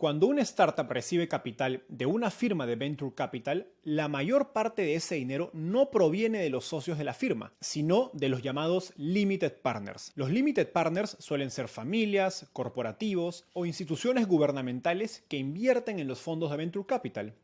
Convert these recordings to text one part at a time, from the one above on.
Cuando una startup recibe capital de una firma de Venture Capital, la mayor parte de ese dinero no proviene de los socios de la firma, sino de los llamados Limited Partners. Los Limited Partners suelen ser familias, corporativos o instituciones gubernamentales que invierten en los fondos de Venture Capital.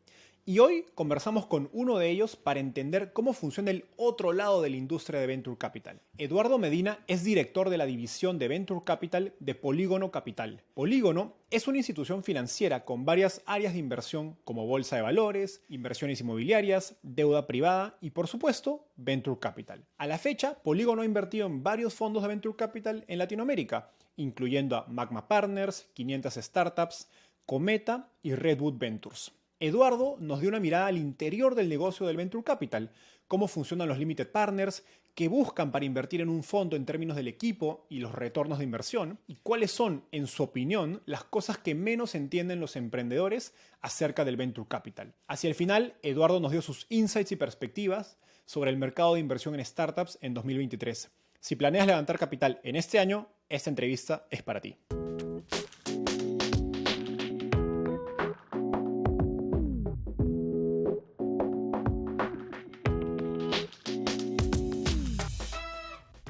Y hoy conversamos con uno de ellos para entender cómo funciona el otro lado de la industria de Venture Capital. Eduardo Medina es director de la división de Venture Capital de Polígono Capital. Polígono es una institución financiera con varias áreas de inversión como bolsa de valores, inversiones inmobiliarias, deuda privada y, por supuesto, Venture Capital. A la fecha, Polígono ha invertido en varios fondos de Venture Capital en Latinoamérica, incluyendo a Magma Partners, 500 Startups, Cometa y Redwood Ventures. Eduardo nos dio una mirada al interior del negocio del Venture Capital, cómo funcionan los Limited Partners, qué buscan para invertir en un fondo en términos del equipo y los retornos de inversión, y cuáles son, en su opinión, las cosas que menos entienden los emprendedores acerca del Venture Capital. Hacia el final, Eduardo nos dio sus insights y perspectivas sobre el mercado de inversión en startups en 2023. Si planeas levantar capital en este año, esta entrevista es para ti.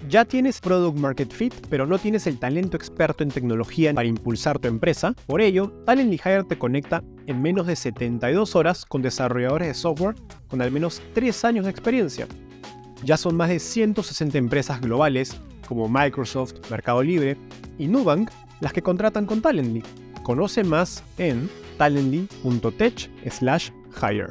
¿Ya tienes Product Market Fit, pero no tienes el talento experto en tecnología para impulsar tu empresa? Por ello, Talently Hire te conecta en menos de 72 horas con desarrolladores de software con al menos 3 años de experiencia. Ya son más de 160 empresas globales como Microsoft, Mercado Libre y Nubank las que contratan con Talently. Conoce más en talently.tech/hire.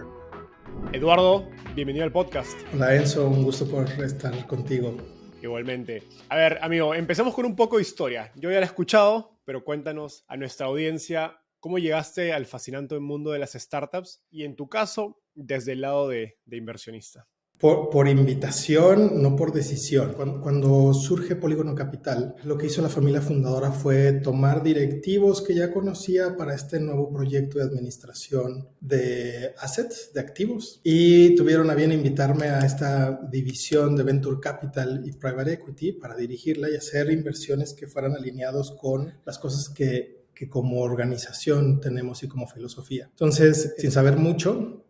Eduardo, bienvenido al podcast. Hola Enzo, un gusto poder estar contigo. Igualmente. A ver, amigo, empecemos con un poco de historia. Yo ya la he escuchado, pero cuéntanos a nuestra audiencia cómo llegaste al fascinante mundo de las startups y, en tu caso, desde el lado de inversionista. Por invitación, no por decisión. Cuando surge Polígono Capital, lo que hizo la familia fundadora fue tomar directivos que ya conocía para este nuevo proyecto de administración de assets, de activos, y tuvieron a bien invitarme a esta división de Venture Capital y Private Equity para dirigirla y hacer inversiones que fueran alineados con las cosas que como organización tenemos y como filosofía. Entonces, sin saber mucho,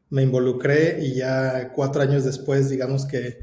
me involucré y ya 4 años después, digamos que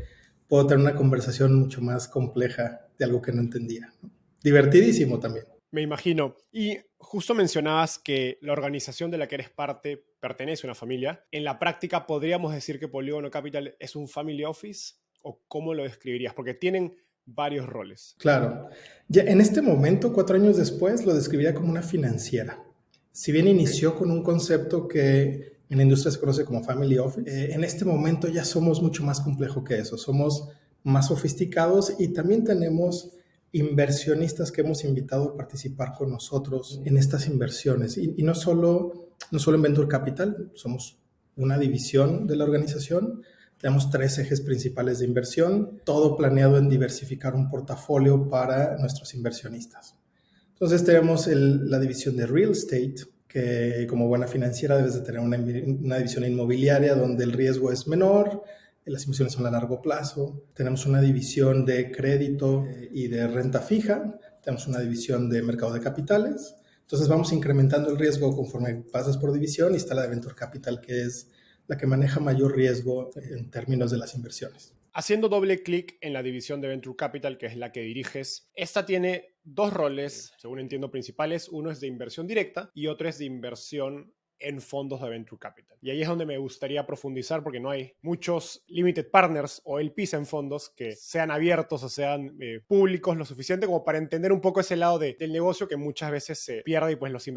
puedo tener una conversación mucho más compleja de algo que no entendía, ¿no? Divertidísimo también. Me imagino. Y justo mencionabas que la organización de la que eres parte pertenece a una familia. En la práctica, ¿podríamos decir que Polígono Capital es un family office? ¿O cómo lo describirías? Porque tienen varios roles. Claro. Ya en este momento, 4 años después, lo describiría como una financiera. Si bien inició con un concepto que en la industria se conoce como family office, en este momento ya somos mucho más complejo que eso. Somos más sofisticados y también tenemos inversionistas que hemos invitado a participar con nosotros en estas inversiones. Y no solo en Venture Capital, somos una división de la organización. Tenemos 3 ejes principales de inversión, todo planeado en diversificar un portafolio para nuestros inversionistas. Entonces tenemos la división de Real Estate, que como buena financiera debes de tener una división inmobiliaria donde el riesgo es menor, las inversiones son a largo plazo. Tenemos una división de crédito y de renta fija. Tenemos una división de mercado de capitales. Entonces vamos incrementando el riesgo conforme pasas por división y está la de Venture Capital, que es la que maneja mayor riesgo en términos de las inversiones. Haciendo doble clic en la división de Venture Capital, que es la que diriges, esta tiene 2 roles, según entiendo, principales. Uno es de inversión directa y otro es de inversión en fondos de Venture Capital. Y ahí es donde me gustaría profundizar, porque no hay muchos Limited Partners o LPs en fondos que sean abiertos o sean públicos lo suficiente como para entender un poco ese lado del negocio que muchas veces se pierde y pues los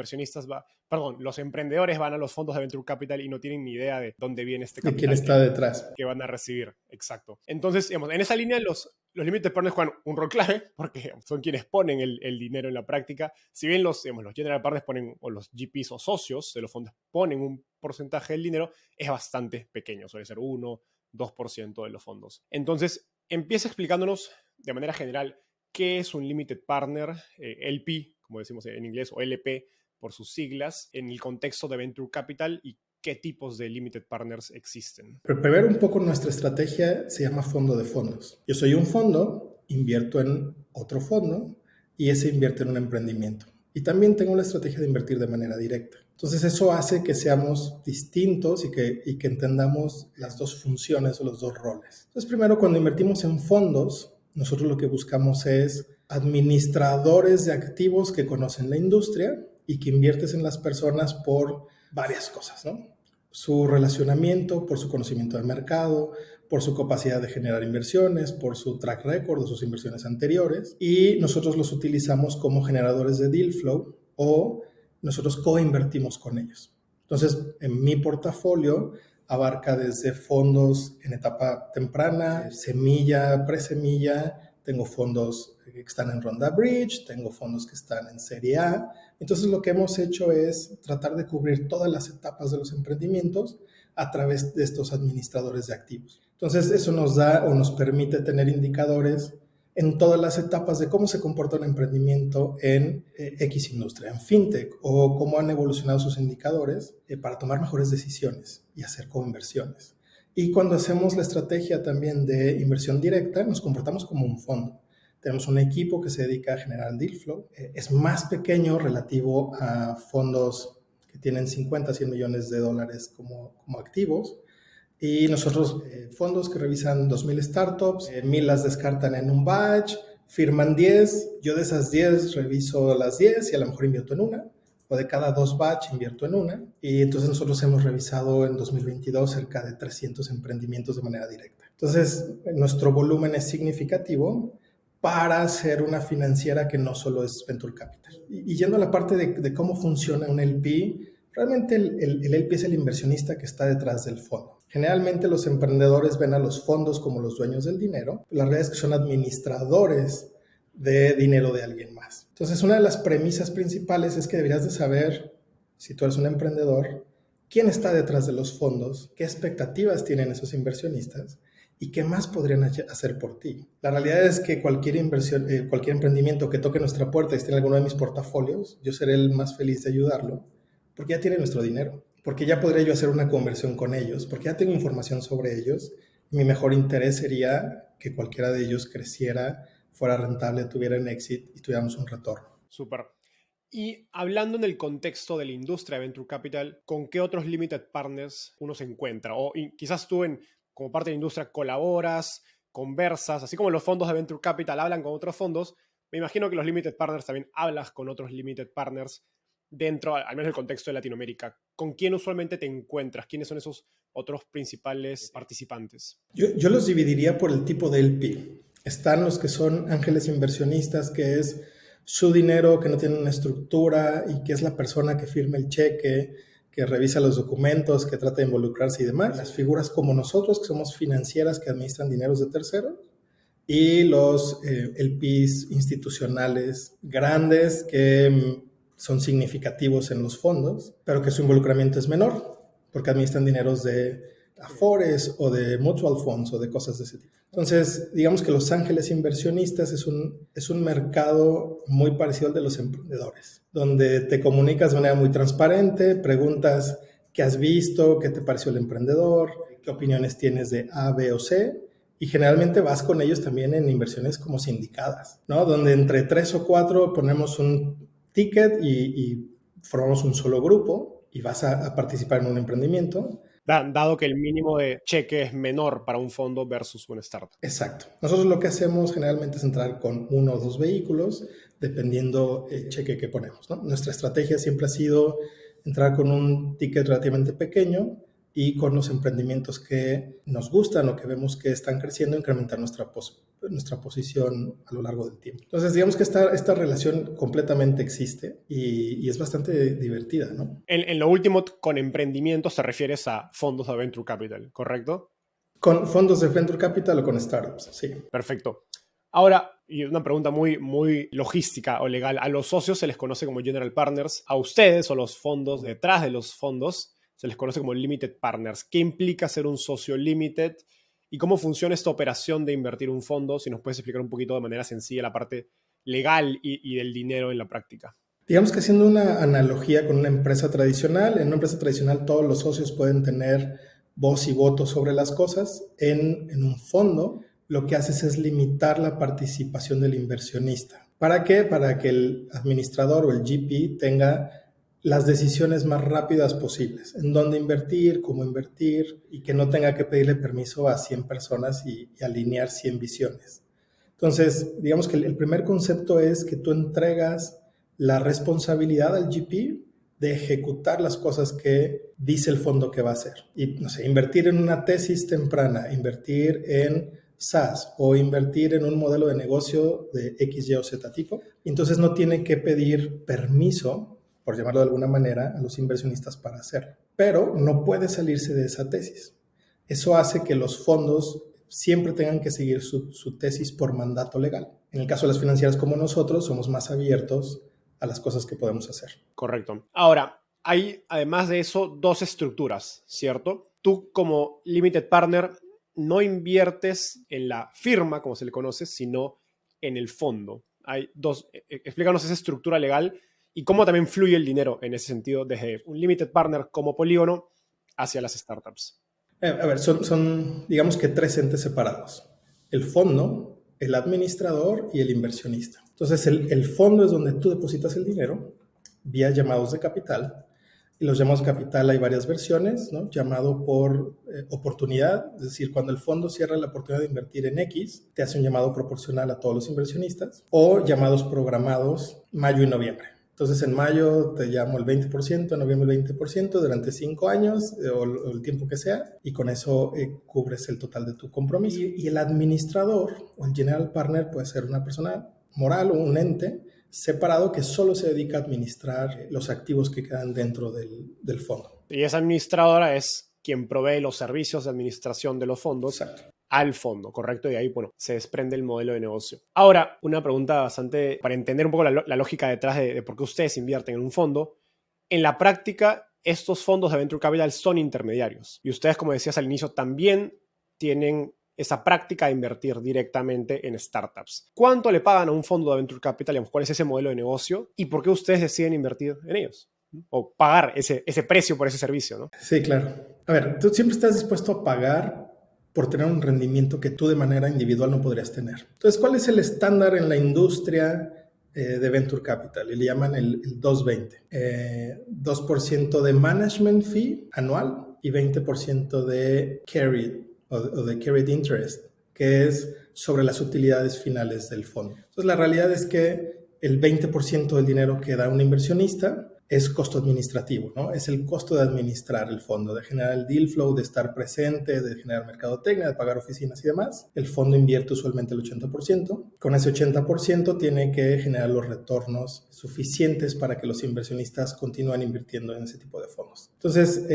emprendedores van a los fondos de Venture Capital y no tienen ni idea de dónde viene este capital. ¿De quién está detrás? Que van a recibir, exacto. Entonces, digamos, en esa línea los Limited Partners juegan un rol clave porque son quienes ponen el dinero en la práctica. Si bien los General Partners ponen, o los GPs o socios de los fondos ponen un porcentaje del dinero, es bastante pequeño, suele ser 1-2% de los fondos. Entonces, empieza explicándonos de manera general qué es un Limited Partner, LP, como decimos en inglés, o LP por sus siglas, en el contexto de Venture Capital y qué tipos de Limited Partners existen. Pero primero un poco nuestra estrategia se llama fondo de fondos. Yo soy un fondo, invierto en otro fondo y ese invierte en un emprendimiento. y también tengo la estrategia de invertir de manera directa. Entonces eso hace que seamos distintos y que entendamos las dos funciones o los dos roles. Entonces primero, cuando invertimos en fondos, nosotros lo que buscamos es administradores de activos que conocen la industria y que inviertes en las personas por varias cosas, ¿no? Su relacionamiento, por su conocimiento del mercado, por su capacidad de generar inversiones, por su track record de sus inversiones anteriores, y nosotros los utilizamos como generadores de deal flow o nosotros co-invertimos con ellos. Entonces, en mi portafolio abarca desde fondos en etapa temprana, semilla, presemilla, tengo fondos que están en ronda bridge, tengo fondos que están en serie A. Entonces lo que hemos hecho es tratar de cubrir todas las etapas de los emprendimientos a través de estos administradores de activos. Entonces eso nos da o nos permite tener indicadores en todas las etapas de cómo se comporta un emprendimiento en X industria, en fintech, o cómo han evolucionado sus indicadores para tomar mejores decisiones y hacer coinversiones. Y cuando hacemos la estrategia también de inversión directa, nos comportamos como un fondo. Tenemos un equipo que se dedica a generar deal flow. Es más pequeño relativo a fondos que tienen 50, 100 millones de dólares como activos. Y nosotros, fondos que revisan 2,000 startups, 1,000 las descartan en un batch, firman 10, yo de esas 10 reviso las 10 y a lo mejor invierto en una, o de cada 2 batch invierto en una. Y entonces nosotros hemos revisado en 2022 cerca de 300 emprendimientos de manera directa. Entonces, nuestro volumen es significativo para ser una financiera que no solo es Venture Capital. Y yendo a la parte de cómo funciona un LP, realmente el LP es el inversionista que está detrás del fondo. Generalmente los emprendedores ven a los fondos como los dueños del dinero. La realidad es que son administradores de dinero de alguien más. Entonces, una de las premisas principales es que deberías de saber, si tú eres un emprendedor, quién está detrás de los fondos, qué expectativas tienen esos inversionistas y qué más podrían hacer por ti. La realidad es que cualquier inversión, cualquier emprendimiento que toque nuestra puerta y esté en alguno de mis portafolios, yo seré el más feliz de ayudarlo, porque ya tiene nuestro dinero, porque ya podría yo hacer una conversión con ellos, porque ya tengo información sobre ellos. Mi mejor interés sería que cualquiera de ellos creciera, fuera rentable, tuviera un éxito y tuviéramos un retorno. Súper. Y hablando en el contexto de la industria de Venture Capital, ¿con qué otros limited partners uno se encuentra? O quizás tú como parte de la industria colaboras, conversas, así como los fondos de Venture Capital hablan con otros fondos, me imagino que los limited partners también hablas con otros limited partners dentro, al menos del contexto de Latinoamérica. ¿Con quién usualmente te encuentras? ¿Quiénes son esos otros principales participantes? Yo los dividiría por el tipo de LP. Están los que son ángeles inversionistas, que es su dinero, que no tiene una estructura y que es la persona que firma el cheque, que revisa los documentos, que trata de involucrarse y demás. Las figuras como nosotros, que somos financieras que administran dineros de terceros, y los LPs institucionales grandes que son significativos en los fondos, pero que su involucramiento es menor, porque administran dineros de Afores o de mutual funds o de cosas de ese tipo. Entonces, digamos que los ángeles inversionistas es un mercado muy parecido al de los emprendedores, donde te comunicas de manera muy transparente, preguntas qué has visto, qué te pareció el emprendedor, qué opiniones tienes de A, B o C, y generalmente vas con ellos también en inversiones como sindicadas, ¿no? Donde entre 3 o 4 ponemos un ticket y formamos un solo grupo y vas a participar en un emprendimiento. Dado que el mínimo de cheque es menor para un fondo versus una startup. Exacto. Nosotros lo que hacemos generalmente es entrar con 1 o 2 vehículos, dependiendo el cheque que ponemos, ¿no? Nuestra estrategia siempre ha sido entrar con un ticket relativamente pequeño y con los emprendimientos que nos gustan o que vemos que están creciendo, incrementar nuestra posición a lo largo del tiempo. Entonces, digamos que esta relación completamente existe y es bastante divertida, ¿no? En lo último, con emprendimientos te refieres a fondos de Venture Capital, ¿correcto? Con fondos de Venture Capital o con startups, sí. Perfecto. Ahora, y una pregunta muy, muy logística o legal, a los socios se les conoce como general partners, a ustedes o los fondos detrás de los fondos se les conoce como limited partners. ¿Qué implica ser un socio limited? ¿Y cómo funciona esta operación de invertir un fondo? Si nos puedes explicar un poquito de manera sencilla la parte legal y del dinero en la práctica. Digamos que haciendo una analogía con una empresa tradicional, en una empresa tradicional todos los socios pueden tener voz y voto sobre las cosas. En un fondo lo que haces es limitar la participación del inversionista. ¿Para qué? Para que el administrador o el GP tenga las decisiones más rápidas posibles, en dónde invertir, cómo invertir, y que no tenga que pedirle permiso a 100 personas y alinear 100 visiones. Entonces, digamos que el primer concepto es que tú entregas la responsabilidad al GP de ejecutar las cosas que dice el fondo que va a hacer. Y, no sé, invertir en una tesis temprana, invertir en SaaS o invertir en un modelo de negocio de X, Y o Z tipo. Entonces no tiene que pedir permiso, por llamarlo de alguna manera, a los inversionistas para hacerlo. Pero no puede salirse de esa tesis. Eso hace que los fondos siempre tengan que seguir su tesis por mandato legal. En el caso de las financieras como nosotros, somos más abiertos a las cosas que podemos hacer. Correcto. Ahora, hay además de eso dos estructuras, ¿cierto? Tú como limited partner no inviertes en la firma, como se le conoce, sino en el fondo. Hay dos. Explícanos esa estructura legal y cómo también fluye el dinero en ese sentido desde un limited partner como Polígono hacia las startups. A ver, son, digamos que tres entes separados. El fondo, el administrador y el inversionista. Entonces, el fondo es donde tú depositas el dinero vía llamados de capital. Y los llamados de capital hay varias versiones, ¿no? Llamado por oportunidad, es decir, cuando el fondo cierra la oportunidad de invertir en X, te hace un llamado proporcional a todos los inversionistas, o llamados programados mayo y noviembre. Entonces, en mayo te llamo el 20%, en noviembre el 20%, durante 5 años o el tiempo que sea, y con eso cubres el total de tu compromiso. Y el administrador o el general partner puede ser una persona moral o un ente separado que solo se dedica a administrar los activos que quedan dentro del fondo. Y esa administradora es quien provee los servicios de administración de los fondos. Exacto. Al fondo, ¿correcto? Y ahí, bueno, se desprende el modelo de negocio. Ahora, una pregunta bastante para entender un poco la lógica detrás de por qué ustedes invierten en un fondo. En la práctica, estos fondos de Venture Capital son intermediarios. Y ustedes, como decías al inicio, también tienen esa práctica de invertir directamente en startups. ¿Cuánto le pagan a un fondo de Venture Capital? ¿Cuál es ese modelo de negocio? ¿Y por qué ustedes deciden invertir en ellos? O pagar ese precio por ese servicio, ¿no? Sí, claro. A ver, tú siempre estás dispuesto a pagar por tener un rendimiento que tú de manera individual no podrías tener. Entonces, ¿cuál es el estándar en la industria de Venture Capital? Y le llaman el 220. 2% de management fee anual y 20% de carried o de carried interest, que es sobre las utilidades finales del fondo. Entonces, la realidad es que el 20% del dinero que da un inversionista es costo administrativo, ¿no? Es el costo de administrar el fondo, de generar el deal flow, de estar presente, de generar mercadotecnia, de pagar oficinas y demás. El fondo invierte usualmente el 80%. Con ese 80% tiene que generar los retornos suficientes para que los inversionistas continúen invirtiendo en ese tipo de fondos. Entonces,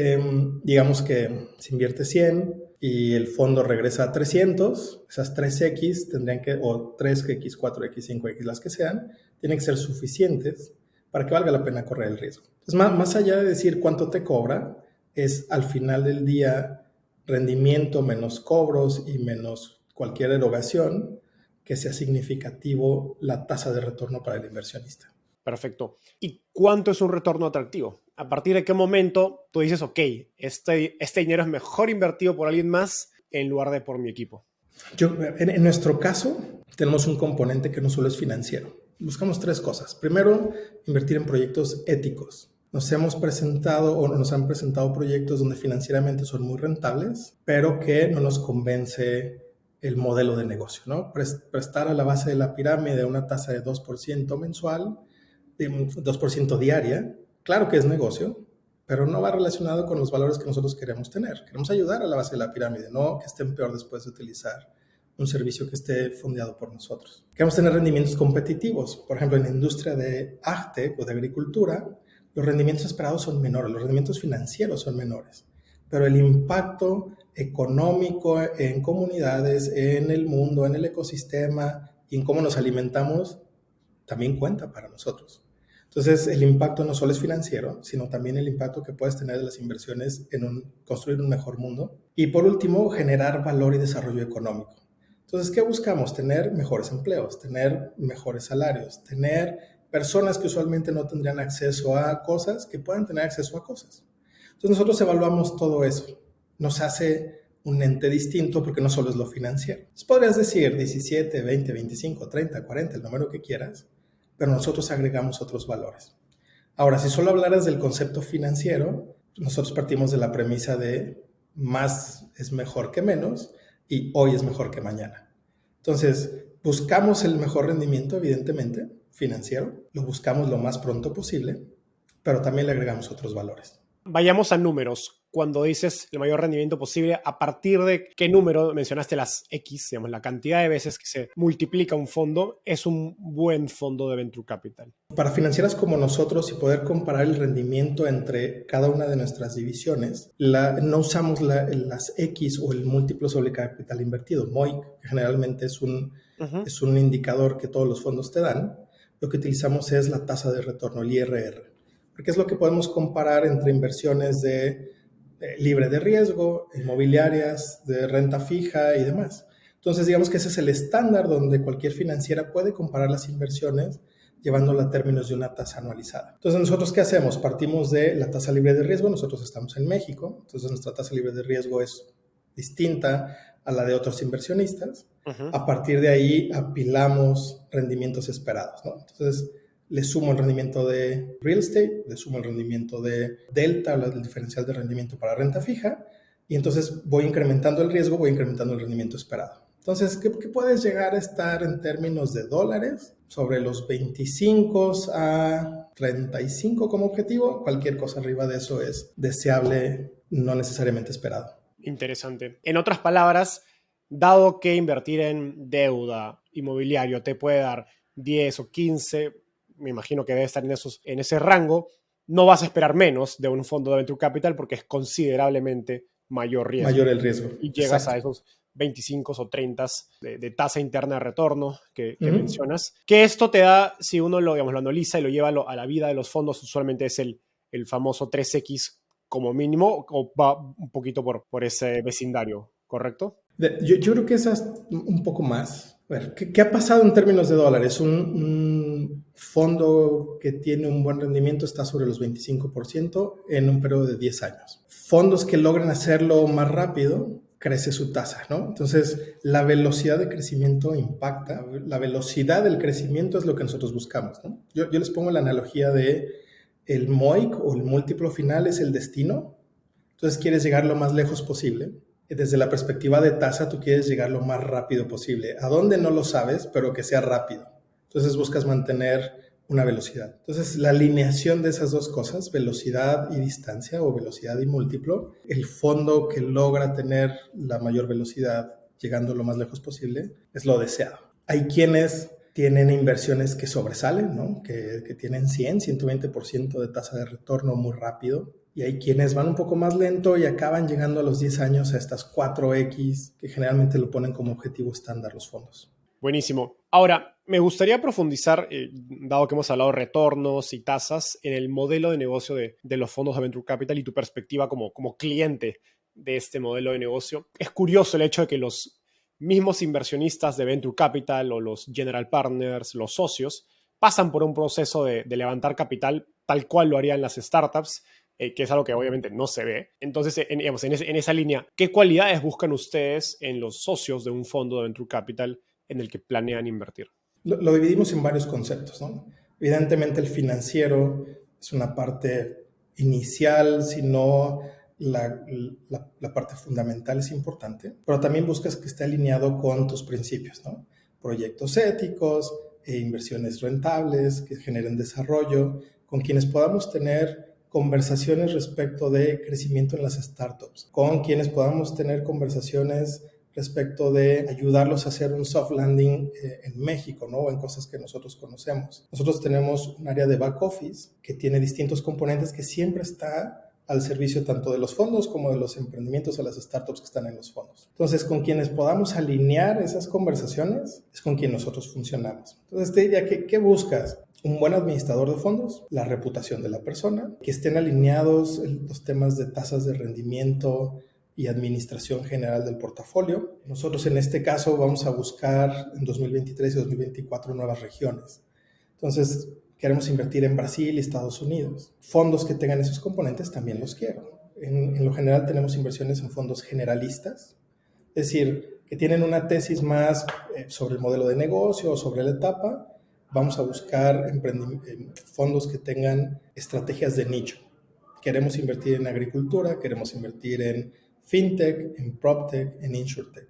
digamos que se invierte 100 y el fondo regresa a 300, esas 3X tendrían que, o 3X, 4X, 5X, las que sean, tienen que ser suficientes para que valga la pena correr el riesgo. Entonces, más allá de decir cuánto te cobra, es al final del día rendimiento menos cobros y menos cualquier erogación que sea significativo la tasa de retorno para el inversionista. Perfecto. ¿Y cuánto es un retorno atractivo? ¿A partir de qué momento tú dices, ok, este dinero es mejor invertido por alguien más en lugar de por mi equipo? En nuestro caso, tenemos un componente que no solo es financiero. Buscamos 3 cosas. Primero, invertir en proyectos éticos. Nos hemos presentado o nos han presentado proyectos donde financieramente son muy rentables, pero que no nos convence el modelo de negocio, ¿no? Prestar a la base de la pirámide una tasa de 2% mensual, de 2% diaria, claro que es negocio, pero no va relacionado con los valores que nosotros queremos tener. Queremos ayudar a la base de la pirámide, no que estén peor después de utilizar un servicio que esté fondeado por nosotros. Queremos tener rendimientos competitivos. Por ejemplo, en la industria de arte o de agricultura, los rendimientos esperados son menores, los rendimientos financieros son menores, pero el impacto económico en comunidades, en el mundo, en el ecosistema y en cómo nos alimentamos también cuenta para nosotros. Entonces, el impacto no solo es financiero, sino también el impacto que puedes tener de las inversiones en construir un mejor mundo. Y por último, generar valor y desarrollo económico. Entonces, ¿qué buscamos? Tener mejores empleos, tener mejores salarios, tener personas que usualmente no tendrían acceso a cosas, que puedan tener acceso a cosas. Entonces, nosotros evaluamos todo eso. Nos hace un ente distinto porque no solo es lo financiero. Entonces podrías decir 17, 20, 25, 30, 40, el número que quieras, pero nosotros agregamos otros valores. Ahora, si solo hablaras del concepto financiero, nosotros partimos de la premisa de más es mejor que menos y hoy es mejor que mañana. Entonces, buscamos el mejor rendimiento, evidentemente, financiero, lo buscamos lo más pronto posible, pero también le agregamos otros valores. Vayamos a números. Cuando dices el mayor rendimiento posible, ¿a partir de qué número mencionaste las X, digamos, la cantidad de veces que se multiplica un fondo, es un buen fondo de Venture Capital? Para financieras como nosotros y poder comparar el rendimiento entre cada una de nuestras divisiones, no usamos las X o el múltiplo sobre capital invertido, MOIC, que generalmente es un indicador que todos los fondos te dan. Lo que utilizamos es la tasa de retorno, el IRR, porque es lo que podemos comparar entre inversiones libre de riesgo, inmobiliarias, de renta fija y demás. Entonces, digamos que ese es el estándar donde cualquier financiera puede comparar las inversiones llevándolo a términos de una tasa anualizada. Entonces, ¿nosotros qué hacemos? Partimos de la tasa libre de riesgo. Nosotros estamos en México, entonces nuestra tasa libre de riesgo es distinta a la de otros inversionistas. A partir de ahí apilamos rendimientos esperados, ¿no? Entonces, le sumo el rendimiento de real estate, le sumo el rendimiento de delta, el diferencial de rendimiento para renta fija, y entonces voy incrementando el riesgo, voy incrementando el rendimiento esperado. Entonces, ¿qué puedes llegar a estar en términos de dólares? Sobre los 25 a 35 como objetivo. Cualquier cosa arriba de eso es deseable, no necesariamente esperado. Interesante. En otras palabras, dado que invertir en deuda inmobiliario te puede dar 10 o 15, me imagino que debe estar en ese rango, no vas a esperar menos de un fondo de Venture Capital porque es considerablemente mayor riesgo. Mayor el riesgo. Y llegas a esos 25 o 30 de tasa interna de retorno que mencionas. Que esto te da, si uno lo analiza y lo lleva a la vida de los fondos, usualmente es el famoso 3X como mínimo, o va un poquito por ese vecindario, ¿correcto? Yo creo que es un poco más. A ver, ¿qué ha pasado en términos de dólares? Un fondo que tiene un buen rendimiento está sobre los 25% en un periodo de 10 años. Fondos que logran hacerlo más rápido, crece su tasa, ¿no? Entonces, la velocidad de crecimiento impacta. La velocidad del crecimiento es lo que nosotros buscamos, ¿no? Yo les pongo la analogía de el MOIC o el múltiplo final es el destino. Entonces, quieres llegar lo más lejos posible. Desde la perspectiva de tasa, tú quieres llegar lo más rápido posible. ¿A dónde? No lo sabes, pero que sea rápido. Entonces buscas mantener una velocidad. Entonces la alineación de esas dos cosas, velocidad y distancia o velocidad y múltiplo, el fondo que logra tener la mayor velocidad llegando lo más lejos posible, es lo deseado. Hay quienes tienen inversiones que sobresalen, ¿no? que tienen 100, 120% de tasa de retorno muy rápido. Y hay quienes van un poco más lento y acaban llegando a los 10 años a estas 4X, que generalmente lo ponen como objetivo estándar los fondos. Buenísimo. Ahora, me gustaría profundizar, dado que hemos hablado de retornos y tasas, en el modelo de negocio de los fondos de Venture Capital y tu perspectiva como cliente de este modelo de negocio. Es curioso el hecho de que los mismos inversionistas de Venture Capital o los general partners, los socios, pasan por un proceso de levantar capital tal cual lo harían las startups, que es algo que obviamente no se ve. Entonces, en esa línea, ¿qué cualidades buscan ustedes en los socios de un fondo de Venture Capital en el que planean invertir? Lo dividimos en varios conceptos, ¿no? Evidentemente el financiero es una parte inicial, sino la parte fundamental es importante, pero también buscas que esté alineado con tus principios, ¿no? Proyectos éticos, inversiones rentables que generen desarrollo, con quienes podamos tener conversaciones respecto de crecimiento en las startups, con quienes podamos tener conversaciones respecto de ayudarlos a hacer un soft landing en México, ¿no? O en cosas que nosotros conocemos. Nosotros tenemos un área de back office que tiene distintos componentes que siempre está al servicio tanto de los fondos como de los emprendimientos o las startups que están en los fondos. Entonces, con quienes podamos alinear esas conversaciones es con quien nosotros funcionamos. Entonces, te diría que, ¿qué buscas? Un buen administrador de fondos, la reputación de la persona, que estén alineados los temas de tasas de rendimiento y administración general del portafolio. Nosotros en este caso vamos a buscar en 2023 y 2024 nuevas regiones. Entonces, queremos invertir en Brasil y Estados Unidos. Fondos que tengan esos componentes también los quiero. En lo general tenemos inversiones en fondos generalistas, es decir, que tienen una tesis más sobre el modelo de negocio o sobre la etapa. Vamos a buscar fondos que tengan estrategias de nicho. Queremos invertir en agricultura, queremos invertir en fintech, en proptech, en insurtech.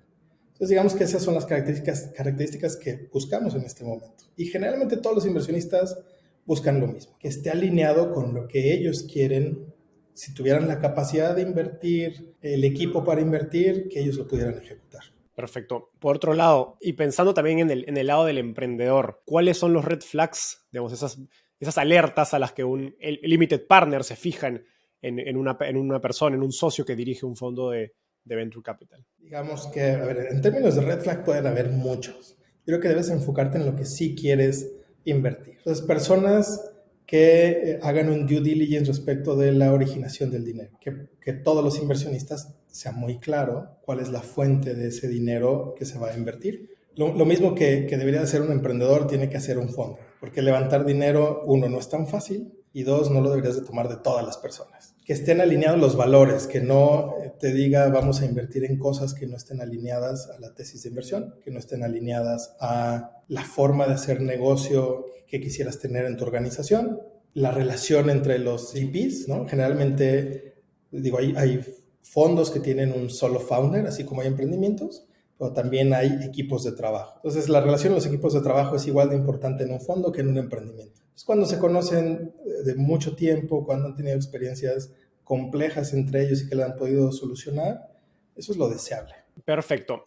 Entonces, digamos que esas son las características que buscamos en este momento. Y generalmente todos los inversionistas buscan lo mismo, que esté alineado con lo que ellos quieren. Si tuvieran la capacidad de invertir, el equipo para invertir, que ellos lo pudieran ejecutar. Perfecto. Por otro lado, y pensando también en el lado del emprendedor, ¿cuáles son los red flags, digamos, esas alertas a las que el limited partner se fija en una persona, en un socio que dirige un fondo de venture capital? Digamos que, a ver, en términos de red flag pueden haber muchos. Yo creo que debes enfocarte en lo que sí quieres invertir. Entonces, personas que hagan un due diligence respecto de la originación del dinero, que todos los inversionistas sea muy claro cuál es la fuente de ese dinero que se va a invertir. Lo mismo que debería hacer un emprendedor tiene que hacer un fondo, porque levantar dinero, uno, no es tan fácil, y dos, no lo deberías de tomar de todas las personas. Que estén alineados los valores, que no te diga vamos a invertir en cosas que no estén alineadas a la tesis de inversión, que no estén alineadas a la forma de hacer negocio que quisieras tener en tu organización, la relación entre los GPs, ¿no? Generalmente, digo, hay fondos que tienen un solo founder, así como hay emprendimientos, pero también hay equipos de trabajo. Entonces, la relación de los equipos de trabajo es igual de importante en un fondo que en un emprendimiento. Es cuando se conocen de mucho tiempo, cuando han tenido experiencias complejas entre ellos y que la han podido solucionar, eso es lo deseable. Perfecto.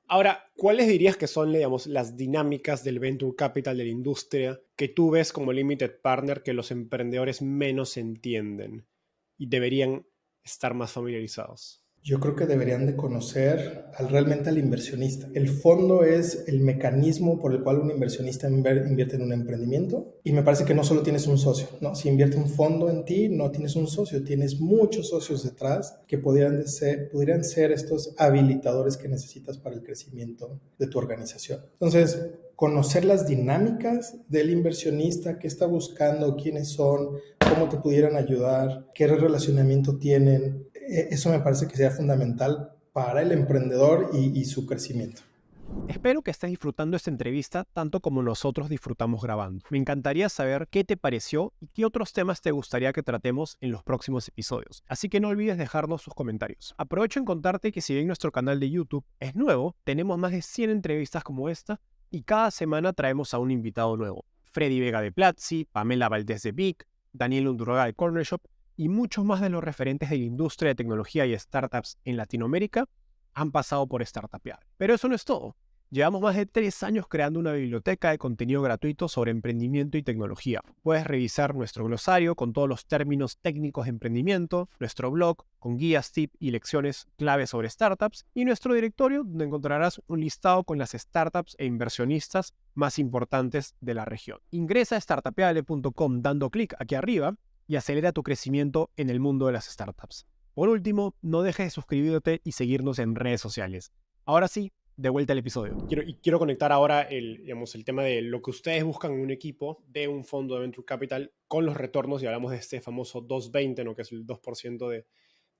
Ahora, ¿cuáles dirías que son, digamos, las dinámicas del venture capital de la industria que tú ves como limited partner que los emprendedores menos entienden y deberían estar más familiarizados? Yo creo que deberían de conocer realmente al inversionista. El fondo es el mecanismo por el cual un inversionista invierte en un emprendimiento, y me parece que no solo tienes un socio, ¿no? Si invierte un fondo en ti, no tienes un socio, tienes muchos socios detrás que pudieran ser estos habilitadores que necesitas para el crecimiento de tu organización. Entonces, conocer las dinámicas del inversionista, qué está buscando, quiénes son, cómo te pudieran ayudar, qué relacionamiento tienen. Eso me parece que sea fundamental para el emprendedor y su crecimiento. Espero que estés disfrutando esta entrevista tanto como nosotros disfrutamos grabando. Me encantaría saber qué te pareció y qué otros temas te gustaría que tratemos en los próximos episodios. Así que no olvides dejarnos sus comentarios. Aprovecho en contarte que si bien nuestro canal de YouTube es nuevo, tenemos más de 100 entrevistas como esta y cada semana traemos a un invitado nuevo. Freddy Vega de Platzi, Pamela Valdés de Vic, Daniel Undurraga de Corner Shop y muchos más de los referentes de la industria de tecnología y startups en Latinoamérica han pasado por Startupear. Pero eso no es todo. Llevamos más de 3 años creando una biblioteca de contenido gratuito sobre emprendimiento y tecnología. Puedes revisar nuestro glosario con todos los términos técnicos de emprendimiento, nuestro blog con guías, tips y lecciones clave sobre startups y nuestro directorio donde encontrarás un listado con las startups e inversionistas más importantes de la región. Ingresa a startupeable.com dando clic aquí arriba y acelera tu crecimiento en el mundo de las startups. Por último, no dejes de suscribirte y seguirnos en redes sociales. Ahora sí, de vuelta al episodio. Quiero conectar ahora el tema de lo que ustedes buscan en un equipo de un fondo de Venture Capital con los retornos, y hablamos de este famoso 220, ¿no? Que es el 2%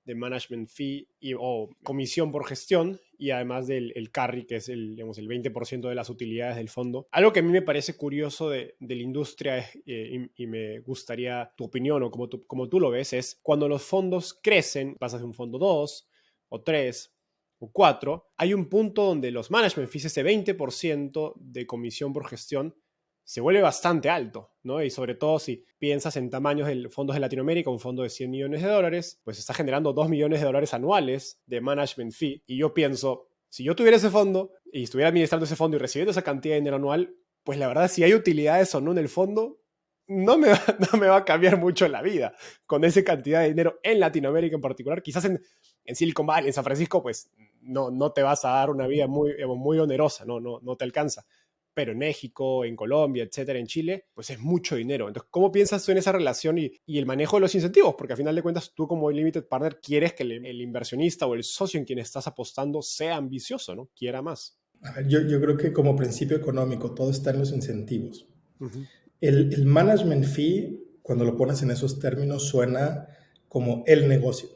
de management fee o comisión por gestión, y además del carry, que es el 20% de las utilidades del fondo. Algo que a mí me parece curioso de la industria y me gustaría tu opinión o como tú lo ves, es cuando los fondos crecen, pasas de un fondo 2 o 3 o 4, hay un punto donde los management fees, ese 20% de comisión por gestión, se vuelve bastante alto, ¿no? Y sobre todo si piensas en tamaños de fondos de Latinoamérica, un fondo de $100 millones, pues está generando $2 millones anuales de management fee. Y yo pienso, si yo tuviera ese fondo y estuviera administrando ese fondo y recibiendo esa cantidad de dinero anual, pues la verdad, si hay utilidades o no en el fondo, no me va a cambiar mucho la vida con esa cantidad de dinero en Latinoamérica en particular. Quizás en Silicon Valley, en San Francisco, pues no te vas a dar una vida muy onerosa, no te alcanza. Pero en México, en Colombia, etcétera, en Chile, pues es mucho dinero. Entonces, ¿cómo piensas tú en esa relación y el manejo de los incentivos? Porque al final de cuentas, tú como limited partner quieres que el inversionista o el socio en quien estás apostando sea ambicioso, ¿no? Quiera más. A ver, yo creo que como principio económico todo está en los incentivos. Uh-huh. El management fee, cuando lo pones en esos términos, suena como el negocio.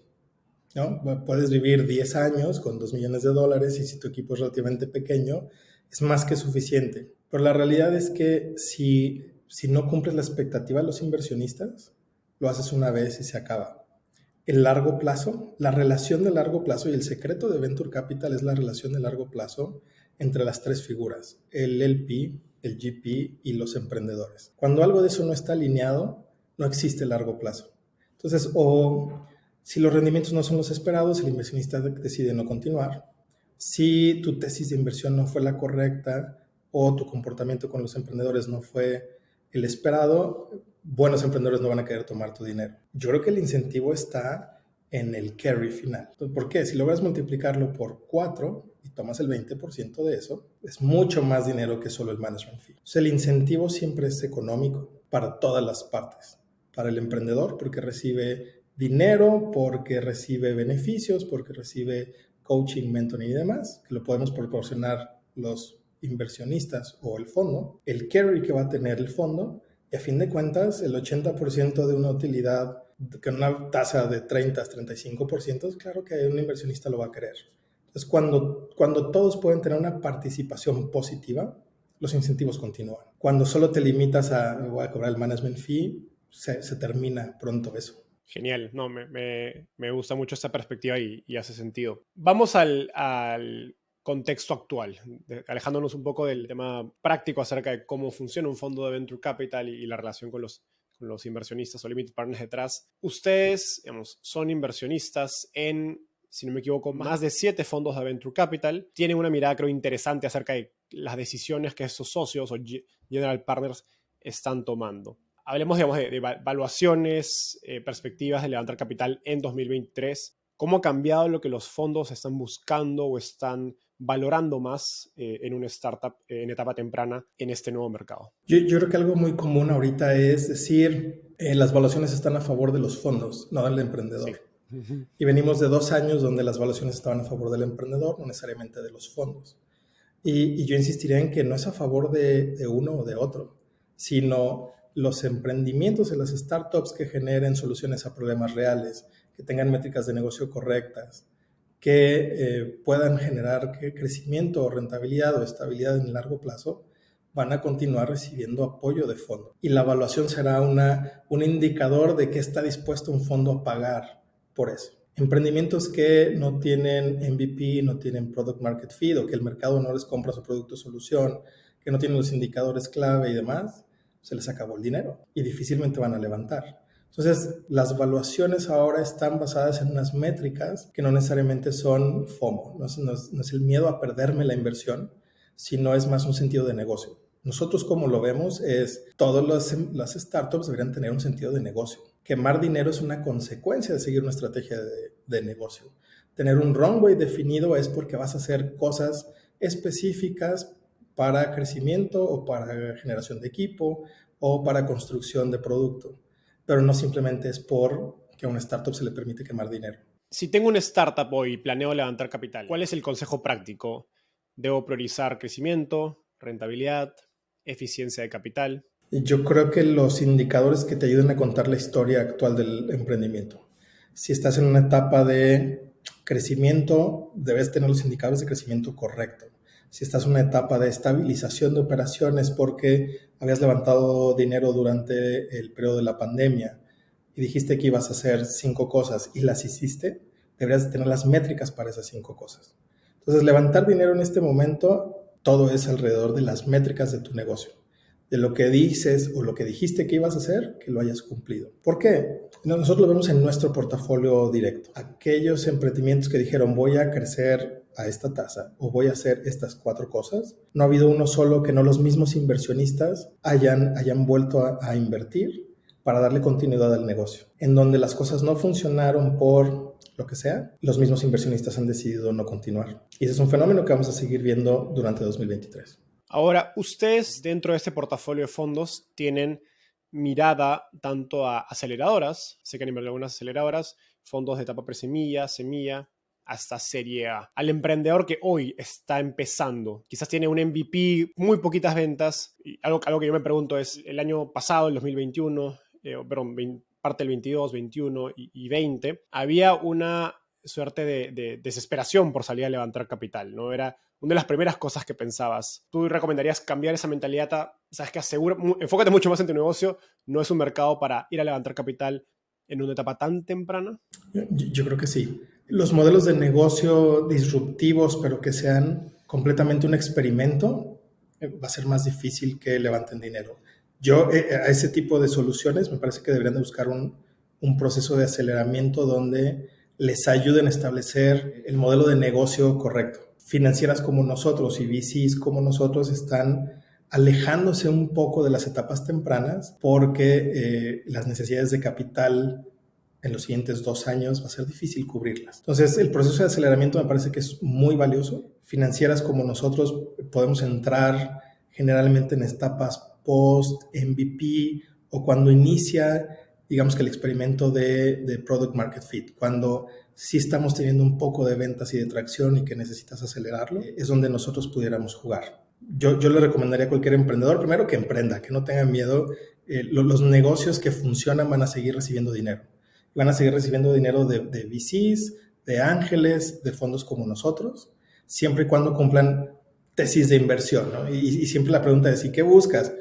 ¿no? Puedes vivir 10 años con $2 millones y si tu equipo es relativamente pequeño, es más que suficiente. Pero la realidad es que si no cumples la expectativa de los inversionistas, lo haces una vez y se acaba. El largo plazo, la relación de largo plazo y el secreto de Venture Capital es la relación de largo plazo entre las tres figuras, el LP, el GP y los emprendedores. Cuando algo de eso no está alineado, no existe largo plazo. Entonces, o si los rendimientos no son los esperados, el inversionista decide no continuar. Si tu tesis de inversión no fue la correcta o tu comportamiento con los emprendedores no fue el esperado, buenos emprendedores no van a querer tomar tu dinero. Yo creo que el incentivo está en el carry final. ¿Por qué? Si logras multiplicarlo por 4 y tomas el 20% de eso, es mucho más dinero que solo el management fee. Entonces, el incentivo siempre es económico para todas las partes. Para el emprendedor, porque recibe dinero, porque recibe beneficios, porque recibe coaching, mentoring y demás, que lo podemos proporcionar los inversionistas o el fondo, el carry que va a tener el fondo, y a fin de cuentas, el 80% de una utilidad con una tasa de 30-35%, claro que un inversionista lo va a querer. Entonces, cuando todos pueden tener una participación positiva, los incentivos continúan. Cuando solo te limitas voy a cobrar el management fee, se termina pronto eso. Genial, no, me gusta mucho esta perspectiva y hace sentido. Vamos al contexto actual, alejándonos un poco del tema práctico acerca de cómo funciona un fondo de Venture Capital y la relación con los inversionistas o limited partners detrás. Ustedes, digamos, son inversionistas en, si no me equivoco, más de 7 fondos de Venture Capital. Tienen una mirada, creo, interesante acerca de las decisiones que esos socios o general partners están tomando. Hablemos, digamos, de valuaciones, perspectivas de levantar capital en 2023. ¿Cómo ha cambiado lo que los fondos están buscando o están valorando más en una startup en etapa temprana en este nuevo mercado? Yo creo que algo muy común ahorita es decir, las valuaciones están a favor de los fondos, no del emprendedor. Sí. Y venimos de 2 años donde las valuaciones estaban a favor del emprendedor, no necesariamente de los fondos. Y yo insistiría en que no es a favor de uno o de otro, sino los emprendimientos de las startups que generen soluciones a problemas reales, que tengan métricas de negocio correctas, que puedan generar crecimiento o rentabilidad o estabilidad en el largo plazo, van a continuar recibiendo apoyo de fondo. Y la evaluación será un indicador de qué está dispuesto un fondo a pagar por eso. Emprendimientos que no tienen MVP, no tienen Product Market Fit o que el mercado no les compra su producto o solución, que no tienen los indicadores clave y demás, se les acabó el dinero y difícilmente van a levantar. Entonces, las valuaciones ahora están basadas en unas métricas que no necesariamente son FOMO, no es el miedo a perderme la inversión, sino es más un sentido de negocio. Nosotros como lo vemos es, todas las startups deberían tener un sentido de negocio. Quemar dinero es una consecuencia de seguir una estrategia de negocio. Tener un runway definido es porque vas a hacer cosas específicas para crecimiento o para generación de equipo o para construcción de producto, pero no simplemente es porque a una startup se le permite quemar dinero. Si tengo una startup hoy y planeo levantar capital, ¿cuál es el consejo práctico? ¿Debo priorizar crecimiento, rentabilidad, eficiencia de capital? Yo creo que los indicadores que te ayuden a contar la historia actual del emprendimiento. Si estás en una etapa de crecimiento, debes tener los indicadores de crecimiento correcto. Si estás en una etapa de estabilización de operaciones porque habías levantado dinero durante el periodo de la pandemia y dijiste que ibas a hacer 5 cosas y las hiciste, deberías tener las métricas para esas 5 cosas. Entonces, levantar dinero en este momento, todo es alrededor de las métricas de tu negocio, de lo que dices o lo que dijiste que ibas a hacer, que lo hayas cumplido. ¿Por qué? Nosotros lo vemos en nuestro portafolio directo. Aquellos emprendimientos que dijeron voy a crecer a esta tasa o voy a hacer estas 4 cosas, no ha habido uno solo que no los mismos inversionistas hayan vuelto a invertir para darle continuidad al negocio. En donde las cosas no funcionaron por lo que sea, los mismos inversionistas han decidido no continuar. Y ese es un fenómeno que vamos a seguir viendo durante 2023. Ahora, ustedes dentro de este portafolio de fondos tienen mirada tanto a aceleradoras, sé que han invertido algunas aceleradoras, fondos de etapa presemilla, semilla, hasta serie A. Al emprendedor que hoy está empezando, quizás tiene un MVP, muy poquitas ventas, y algo que yo me pregunto es, el año pasado, el 2021, parte del 22, 21 y 20, había una suerte de desesperación por salir a levantar capital, ¿no? Era una de las primeras cosas que pensabas. ¿Tú recomendarías cambiar esa mentalidad sabes que enfócate mucho más en tu negocio, no es un mercado para ir a levantar capital en una etapa tan temprana? Yo creo que sí. Los modelos de negocio disruptivos, pero que sean completamente un experimento, va a ser más difícil que levanten dinero. Yo a ese tipo de soluciones me parece que deberían de buscar un proceso de aceleramiento donde les ayuden a establecer el modelo de negocio correcto. Financieras como nosotros y VCs como nosotros están alejándose un poco de las etapas tempranas porque las necesidades de capital en los siguientes 2 años va a ser difícil cubrirlas. Entonces, el proceso de aceleramiento me parece que es muy valioso. Financieras como nosotros podemos entrar generalmente en etapas post, MVP o cuando inicia, digamos que el experimento de Product Market Fit, cuando sí estamos teniendo un poco de ventas y de tracción y que necesitas acelerarlo, es donde nosotros pudiéramos jugar. Yo le recomendaría a cualquier emprendedor, primero que emprenda, que no tenga miedo. Los negocios que funcionan van a seguir recibiendo dinero. Van a seguir recibiendo dinero de VCs, de ángeles, de fondos como nosotros, siempre y cuando cumplan tesis de inversión, ¿no? Y siempre la pregunta es, ¿y qué buscas?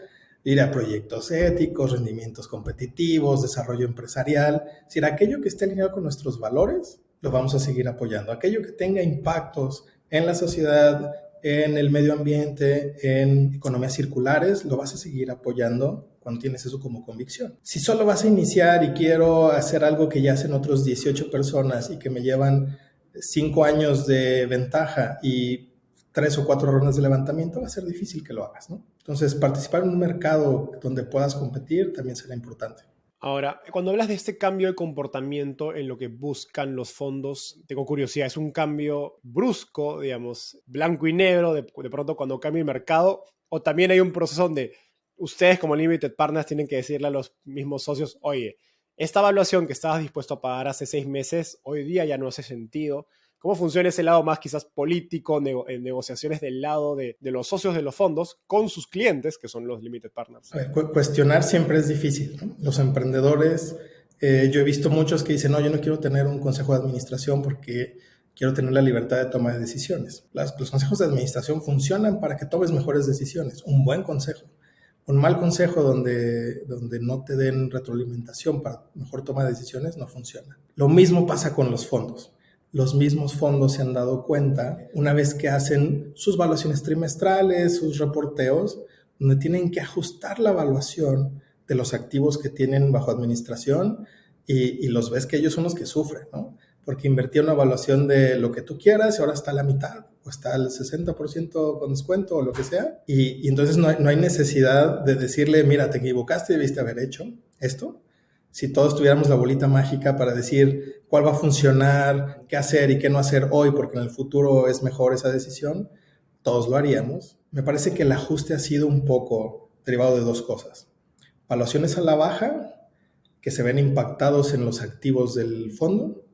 Ir a proyectos éticos, rendimientos competitivos, desarrollo empresarial. Es decir, aquello que esté alineado con nuestros valores, lo vamos a seguir apoyando. Aquello que tenga impactos en la sociedad, en el medio ambiente, en economías circulares, lo vas a seguir apoyando cuando tienes eso como convicción. Si solo vas a iniciar y quiero hacer algo que ya hacen otros 18 personas y que me llevan 5 años de ventaja y 3 o 4 rondas de levantamiento, va a ser difícil que lo hagas, ¿no? Entonces, participar en un mercado donde puedas competir también será importante. Ahora, cuando hablas de este cambio de comportamiento en lo que buscan los fondos, tengo curiosidad, ¿es un cambio brusco, digamos, blanco y negro, de pronto cuando cambia el mercado? ¿O también hay un proceso donde ustedes como Limited Partners tienen que decirle a los mismos socios, oye, esta evaluación que estabas dispuesto a pagar hace 6 meses, hoy día ya no hace sentido? ¿Cómo funciona ese lado más quizás político, en negociaciones del lado de los socios de los fondos con sus clientes, que son los Limited Partners? Cuestionar siempre es difícil, ¿no? Los emprendedores, yo he visto muchos que dicen, no, yo no quiero tener un consejo de administración porque quiero tener la libertad de toma de decisiones. Los consejos de administración funcionan para que tomes mejores decisiones. Un buen consejo. Un mal consejo donde no te den retroalimentación para mejor toma de decisiones no funciona. Lo mismo pasa con los fondos. Los mismos fondos se han dado cuenta, una vez que hacen sus evaluaciones trimestrales, sus reporteos, donde tienen que ajustar la evaluación de los activos que tienen bajo administración y los ves que ellos son los que sufren, ¿no? Porque invertí una evaluación de lo que tú quieras y ahora está a la mitad o está al 60% con descuento o lo que sea. Y entonces no hay necesidad de decirle, mira, te equivocaste, debiste haber hecho esto. Si todos tuviéramos la bolita mágica para decir cuál va a funcionar, qué hacer y qué no hacer hoy, porque en el futuro es mejor esa decisión, todos lo haríamos. Me parece que el ajuste ha sido un poco derivado de dos cosas. Valuaciones a la baja, que se ven impactados en los activos del fondo,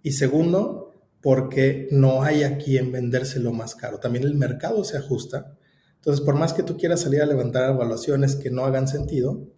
y segundo, porque no hay a quien vendérselo más caro. También el mercado se ajusta. Entonces, por más que tú quieras salir a levantar evaluaciones que no hagan sentido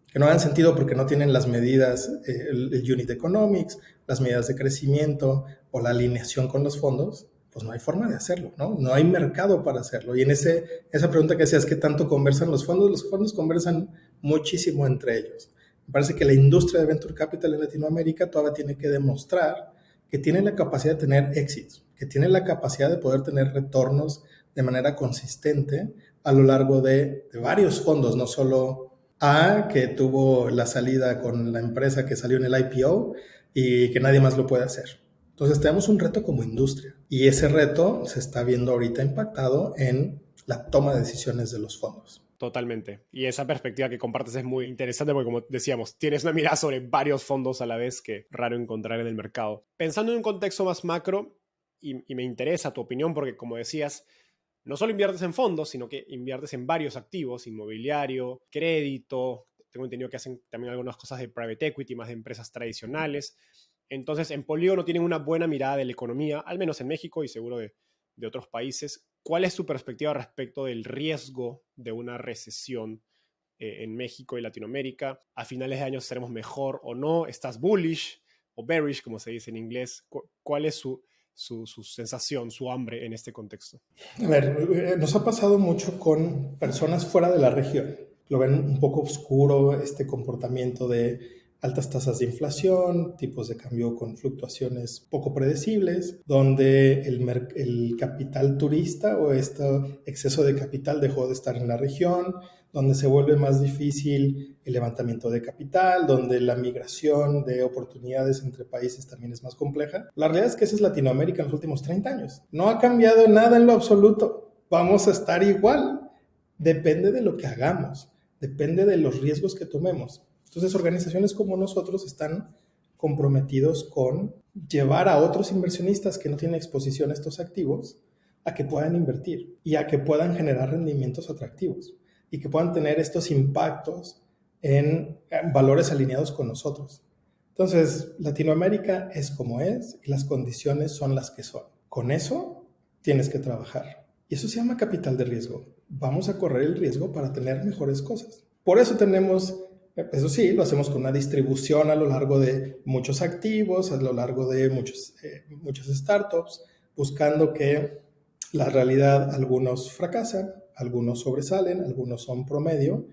porque no tienen las medidas, el unit economics, las medidas de crecimiento o la alineación con los fondos, pues no hay forma de hacerlo, ¿no? No hay mercado para hacerlo. Y en esa pregunta que hacías, ¿qué tanto conversan los fondos conversan muchísimo entre ellos. Me parece que la industria de Venture Capital en Latinoamérica todavía tiene que demostrar que tiene la capacidad de tener éxitos, que tiene la capacidad de poder tener retornos de manera consistente a lo largo de varios fondos, no solo A, que tuvo la salida con la empresa que salió en el IPO y que nadie más lo puede hacer. Entonces tenemos un reto como industria y ese reto se está viendo ahorita impactado en la toma de decisiones de los fondos. Totalmente. Y esa perspectiva que compartes es muy interesante porque, como decíamos, tienes una mirada sobre varios fondos a la vez que raro encontrar en el mercado. Pensando en un contexto más macro, y me interesa tu opinión porque, como decías, no solo inviertes en fondos, sino que inviertes en varios activos, inmobiliario, crédito. Tengo entendido que hacen también algunas cosas de private equity, más de empresas tradicionales. Entonces, en Polígono tienen una buena mirada de la economía, al menos en México y seguro de otros países. ¿Cuál es tu perspectiva respecto del riesgo de una recesión en México y Latinoamérica? ¿A finales de año seremos mejor o no? ¿Estás bullish o bearish, como se dice en inglés? ¿Cuál es su sensación, su hambre en este contexto? A ver, nos ha pasado mucho con personas fuera de la región. Lo ven un poco oscuro este comportamiento de altas tasas de inflación, tipos de cambio con fluctuaciones poco predecibles, donde el capital turista o este exceso de capital dejó de estar en la región, donde se vuelve más difícil el levantamiento de capital, donde la migración de oportunidades entre países también es más compleja. La realidad es que esa es Latinoamérica en los últimos 30 años. No ha cambiado nada en lo absoluto. Vamos a estar igual. Depende de lo que hagamos, depende de los riesgos que tomemos. Entonces, organizaciones como nosotros están comprometidos con llevar a otros inversionistas que no tienen exposición a estos activos a que puedan invertir y a que puedan generar rendimientos atractivos y que puedan tener estos impactos en valores alineados con nosotros. Entonces, Latinoamérica es como es y las condiciones son las que son. Con eso tienes que trabajar. Y eso se llama capital de riesgo. Vamos a correr el riesgo para tener mejores cosas. Por eso tenemos, eso sí, lo hacemos con una distribución a lo largo de muchos activos, a lo largo de muchas startups, buscando que la realidad, algunos fracasan, algunos sobresalen, algunos son promedio,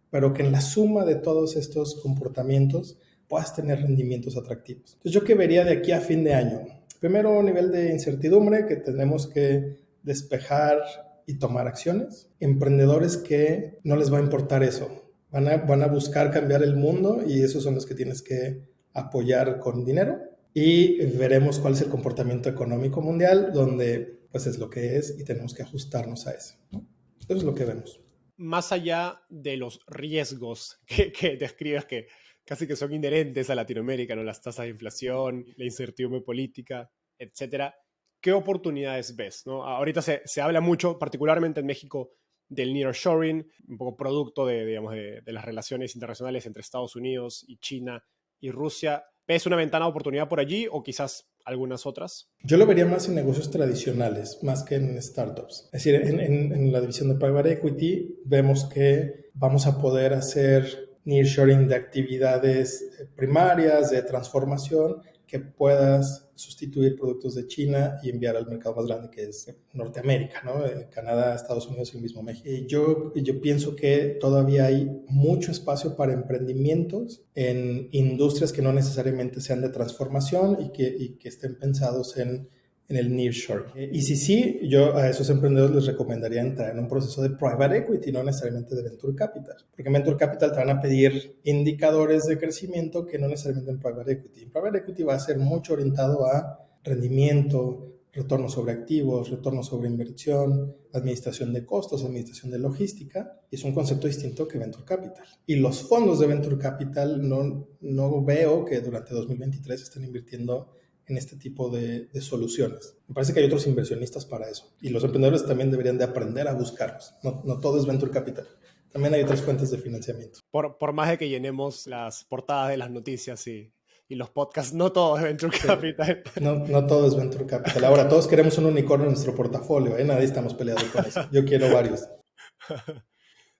pero que en la suma de todos estos comportamientos puedas tener rendimientos atractivos. Entonces, ¿yo qué vería de aquí a fin de año? Primero, nivel de incertidumbre que tenemos que despejar y tomar acciones. Emprendedores que no les va a importar eso. Van a buscar cambiar el mundo y esos son los que tienes que apoyar con dinero. Y veremos cuál es el comportamiento económico mundial, donde pues es lo que es y tenemos que ajustarnos a eso, ¿no? Eso es lo que vemos. Más allá de los riesgos que describes que casi que son inherentes a Latinoamérica, ¿no? Las tasas de inflación, la incertidumbre política, etcétera, ¿qué oportunidades ves, ¿no? Ahorita se habla mucho, particularmente en México, del nearshoring, un poco producto de las relaciones internacionales entre Estados Unidos y China y Rusia. ¿Ves una ventana de oportunidad por allí o quizás algunas otras? Yo lo vería más en negocios tradicionales, más que en startups. Es decir, en la división de Private Equity vemos que vamos a poder hacer nearshoring de actividades primarias, de transformación, que puedas sustituir productos de China y enviar al mercado más grande que es Norteamérica, ¿no? Canadá, Estados Unidos y el mismo México. Yo pienso que todavía hay mucho espacio para emprendimientos en industrias que no necesariamente sean de transformación y que estén pensados en el nearshoring. Y sí, yo a esos emprendedores les recomendaría entrar en un proceso de private equity, no necesariamente de venture capital. Porque en venture capital te van a pedir indicadores de crecimiento que no necesariamente en private equity. En private equity va a ser mucho orientado a rendimiento, retorno sobre activos, retorno sobre inversión, administración de costos, administración de logística, y es un concepto distinto que venture capital. Y los fondos de venture capital no veo que durante 2023 estén invirtiendo en este tipo de soluciones. Me parece que hay otros inversionistas para eso. Y los emprendedores también deberían de aprender a buscarlos. No todo es venture capital. También hay otras fuentes de financiamiento. Por más de que llenemos las portadas de las noticias y los podcasts, no todo es venture capital. No todo es venture capital. Ahora, todos queremos un unicornio en nuestro portafolio. Nadie estamos peleados con eso. Yo quiero varios.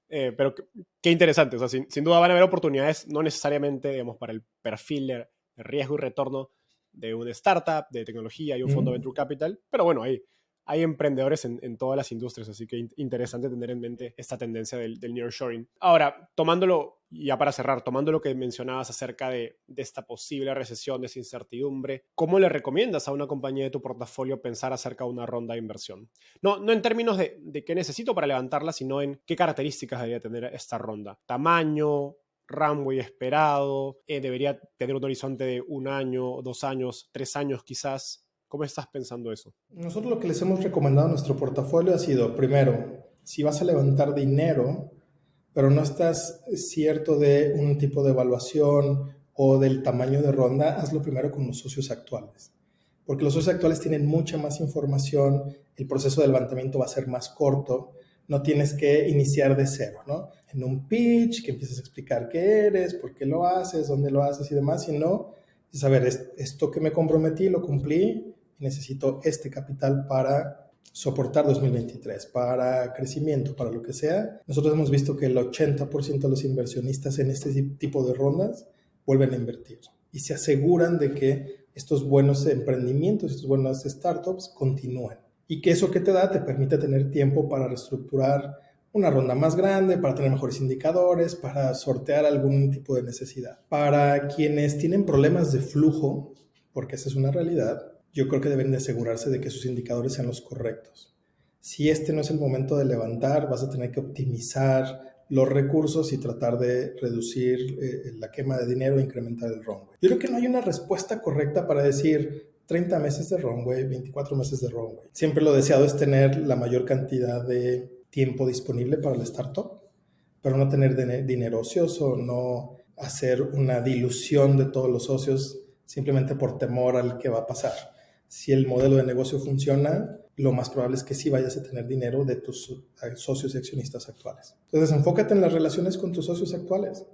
Pero qué interesante. O sea, sin duda van a haber oportunidades, no necesariamente, digamos, para el perfil de riesgo y retorno de una startup, de tecnología y un fondo de venture capital, pero bueno, hay emprendedores en todas las industrias, así que interesante tener en mente esta tendencia del nearshoring. Ahora, tomándolo, ya para cerrar, tomando lo que mencionabas acerca de esta posible recesión, de esa incertidumbre, ¿cómo le recomiendas a una compañía de tu portafolio pensar acerca de una ronda de inversión? No en términos de qué necesito para levantarla, sino en qué características debería tener esta ronda. Tamaño, runway esperado, debería tener un horizonte de 1 año, 2 años, 3 años quizás. ¿Cómo estás pensando eso? Nosotros lo que les hemos recomendado a nuestro portafolio ha sido, primero, si vas a levantar dinero, pero no estás cierto de un tipo de evaluación o del tamaño de ronda, hazlo primero con los socios actuales. Porque los socios actuales tienen mucha más información, el proceso de levantamiento va a ser más corto, no tienes que iniciar de cero, ¿no? En un pitch, que empieces a explicar qué eres, por qué lo haces, dónde lo haces y demás, sino, saber, esto que me comprometí, lo cumplí, y necesito este capital para soportar 2023, para crecimiento, para lo que sea. Nosotros hemos visto que el 80% de los inversionistas en este tipo de rondas vuelven a invertir y se aseguran de que estos buenos emprendimientos, estos buenas startups continúen. Y que eso que te da te permite tener tiempo para reestructurar una ronda más grande, para tener mejores indicadores, para sortear algún tipo de necesidad. Para quienes tienen problemas de flujo, porque esa es una realidad, yo creo que deben de asegurarse de que sus indicadores sean los correctos. Si este no es el momento de levantar, vas a tener que optimizar los recursos y tratar de reducir la quema de dinero e incrementar el runway. Yo creo que no hay una respuesta correcta para decir 30 meses de runway, 24 meses de runway. Siempre lo deseado es tener la mayor cantidad de tiempo disponible para la startup, pero no tener dinero ocioso, no hacer una dilución de todos los socios simplemente por temor al que va a pasar. Si el modelo de negocio funciona, lo más probable es que sí vayas a tener dinero de tus socios y accionistas actuales. Entonces, enfócate en las relaciones con tus socios actuales.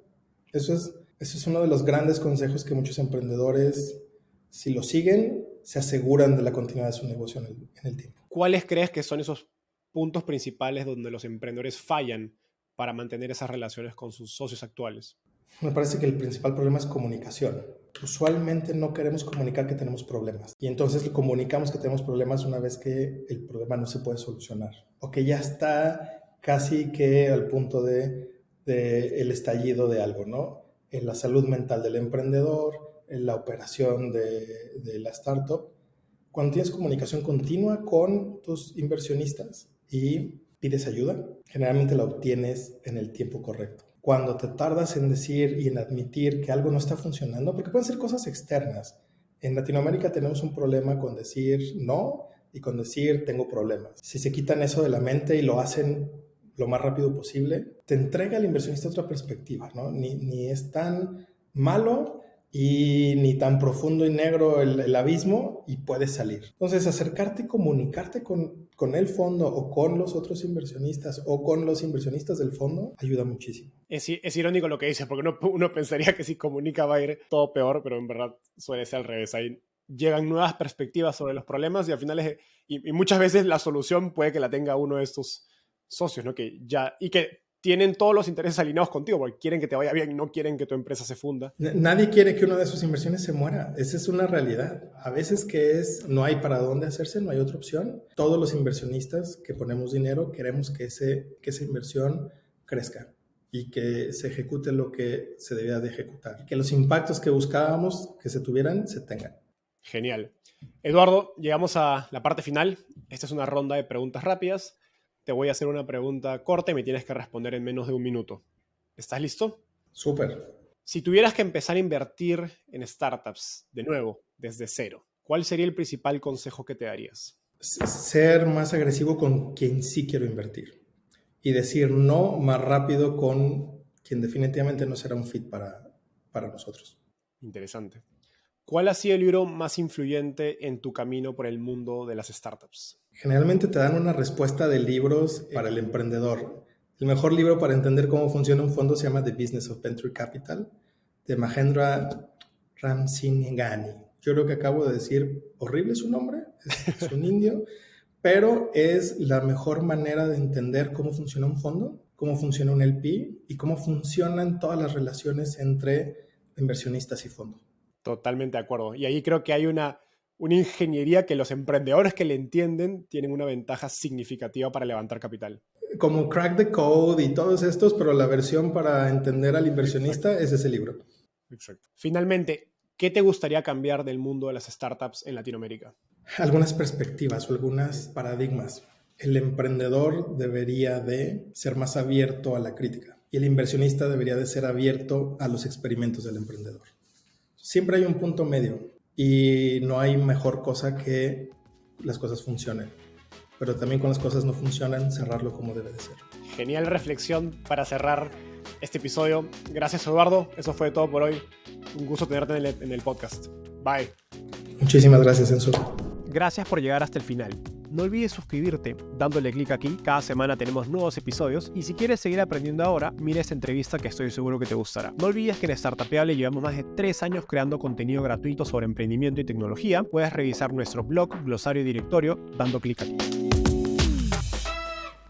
Eso es uno de los grandes consejos que muchos emprendedores, si lo siguen, se aseguran de la continuidad de su negocio en el tiempo. ¿Cuáles crees que son esos puntos principales donde los emprendedores fallan para mantener esas relaciones con sus socios actuales? Me parece que el principal problema es comunicación. Usualmente no queremos comunicar que tenemos problemas y entonces comunicamos que tenemos problemas una vez que el problema no se puede solucionar o que ya está casi que al punto de el estallido de algo, ¿no? En la salud mental del emprendedor, en la operación de la startup. Cuando tienes comunicación continua con tus inversionistas y pides ayuda, generalmente la obtienes en el tiempo correcto. Cuando te tardas en decir y en admitir que algo no está funcionando, porque pueden ser cosas externas. En Latinoamérica tenemos un problema con decir no y con decir tengo problemas. Si se quitan eso de la mente y lo hacen lo más rápido posible, te entrega al inversionista otra perspectiva, ¿no? Ni es tan malo y ni tan profundo y negro el abismo y puedes salir. Entonces, acercarte y comunicarte con el fondo o con los otros inversionistas o con los inversionistas del fondo ayuda muchísimo. Es irónico lo que dices, porque uno pensaría que si comunica va a ir todo peor, pero en verdad suele ser al revés. Ahí llegan nuevas perspectivas sobre los problemas y al final y muchas veces la solución puede que la tenga uno de estos socios, ¿no? Que tienen todos los intereses alineados contigo porque quieren que te vaya bien, no quieren que tu empresa se funda. Nadie quiere que una de sus inversiones se muera. Esa es una realidad. A veces no hay para dónde hacerse, no hay otra opción. Todos los inversionistas que ponemos dinero queremos que esa inversión crezca y que se ejecute lo que se debía de ejecutar. Que los impactos que buscábamos que se tuvieran, se tengan. Genial. Eduardo, llegamos a la parte final. Esta es una ronda de preguntas rápidas. Te voy a hacer una pregunta corta y me tienes que responder en menos de 1 minuto. ¿Estás listo? Súper. Si tuvieras que empezar a invertir en startups de nuevo, desde cero, ¿cuál sería el principal consejo que te darías? Ser más agresivo con quien sí quiero invertir y decir no más rápido con quien definitivamente no será un fit para nosotros. Interesante. ¿Cuál ha sido el libro más influyente en tu camino por el mundo de las startups? Generalmente te dan una respuesta de libros para el emprendedor. El mejor libro para entender cómo funciona un fondo se llama The Business of Venture Capital, de Mahendra Ramsingani. Yo creo que acabo de decir horrible su nombre, es un indio, pero es la mejor manera de entender cómo funciona un fondo, cómo funciona un LP y cómo funcionan todas las relaciones entre inversionistas y fondo. Totalmente de acuerdo. Y ahí creo que hay una ingeniería que los emprendedores que le entienden tienen una ventaja significativa para levantar capital. Como Crack the Code y todos estos, pero la versión para entender al inversionista es ese libro. Exacto. Finalmente, ¿qué te gustaría cambiar del mundo de las startups en Latinoamérica? Algunas perspectivas o algunos paradigmas. El emprendedor debería de ser más abierto a la crítica y el inversionista debería de ser abierto a los experimentos del emprendedor. Siempre hay un punto medio y no hay mejor cosa que las cosas funcionen. Pero también cuando las cosas no funcionan, cerrarlo como debe de ser. Genial reflexión para cerrar este episodio. Gracias, Eduardo. Eso fue todo por hoy. Un gusto tenerte en el podcast. Bye. Muchísimas gracias, Enzo. Gracias por llegar hasta el final. No olvides suscribirte dándole clic aquí. Cada semana tenemos nuevos episodios y si quieres seguir aprendiendo ahora, mira esta entrevista que estoy seguro que te gustará. No olvides que en Startupeable llevamos más de 3 años creando contenido gratuito sobre emprendimiento y tecnología. Puedes revisar nuestro blog, glosario y directorio dando clic aquí.